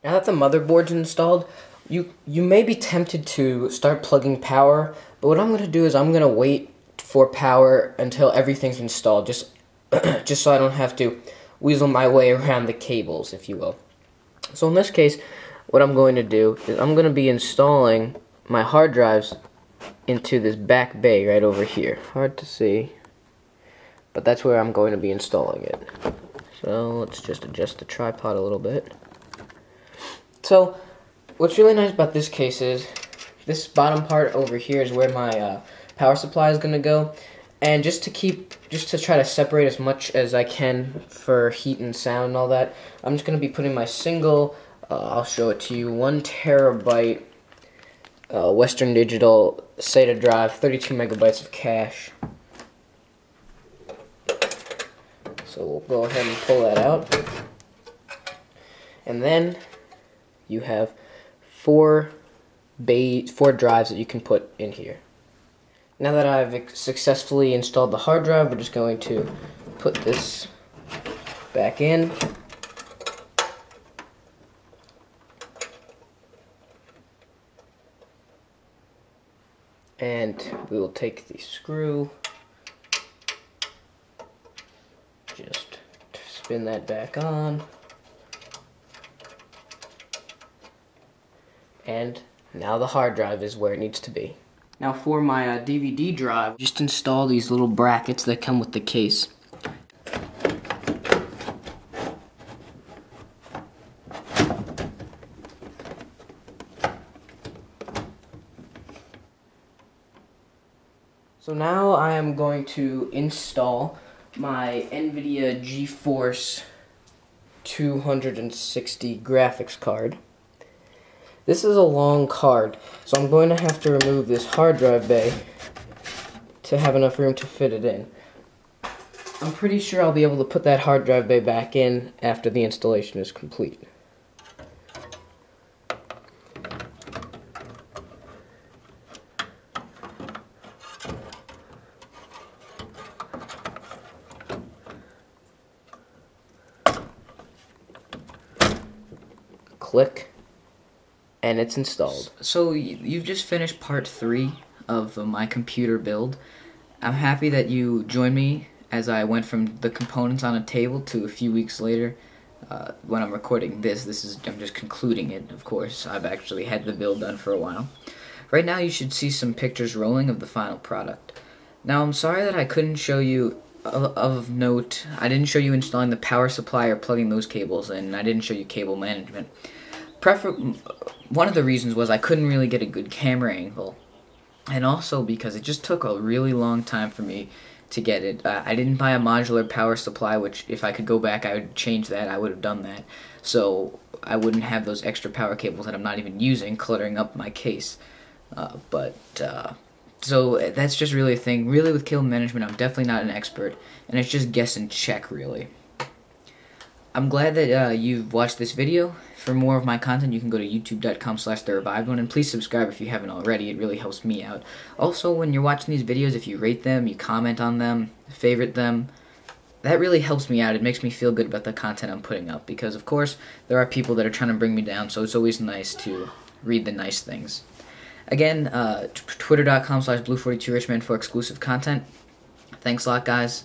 Now that the motherboard's installed, you may be tempted to start plugging power, but what I'm going to do is I'm going to wait for power until everything's installed, just so I don't have to weasel my way around the cables, if you will. So in this case, what I'm going to do is I'm going to be installing my hard drives into this back bay right over here. Hard to see, but that's where I'm going to be installing it. So let's just adjust the tripod a little bit. So what's really nice about this case is this bottom part over here is where my power supply is going to go, and just to try to separate as much as I can for heat and sound and all that, I'm just going to be putting my single, I'll show it to you, 1 terabyte Western Digital SATA drive, 32 megabytes of cache. So we'll go ahead and pull that out, and then you have four drives that you can put in here. Now that I've successfully installed the hard drive, we're just going to put this back in. And we will take the screw, just spin that back on, and now the hard drive is where it needs to be. Now for my DVD drive, just install these little brackets that come with the case. So now I am going to install my NVIDIA GeForce 260 graphics card. This is a long card, so I'm going to have to remove this hard drive bay to have enough room to fit it in. I'm pretty sure I'll be able to put that hard drive bay back in after the installation is complete. Click, and it's installed. So you've just finished part 3 of my computer build. I'm happy that you joined me as I went from the components on a table to a few weeks later. When I'm recording this I'm just concluding it, of course. I've actually had the build done for a while. Right now you should see some pictures rolling of the final product. Now I'm sorry that I couldn't show you, of note, I didn't show you installing the power supply or plugging those cables in, and I didn't show you cable management. One of the reasons was I couldn't really get a good camera angle, and also because it just took a really long time for me to get it. I didn't buy a modular power supply, which if I could go back I would change that, I would have done that, so I wouldn't have those extra power cables that I'm not even using cluttering up my case. So that's just really a thing. Really, with cable management, I'm definitely not an expert, and it's just guess and check, really. I'm glad that you've watched this video. For more of my content, you can go to youtube.com/therevived1, and please subscribe if you haven't already. It really helps me out. Also, when you're watching these videos, if you rate them, you comment on them, favorite them, that really helps me out. It makes me feel good about the content I'm putting up, because, of course, there are people that are trying to bring me down, so it's always nice to read the nice things. Again, twitter.com/blue42richman for exclusive content. Thanks a lot, guys.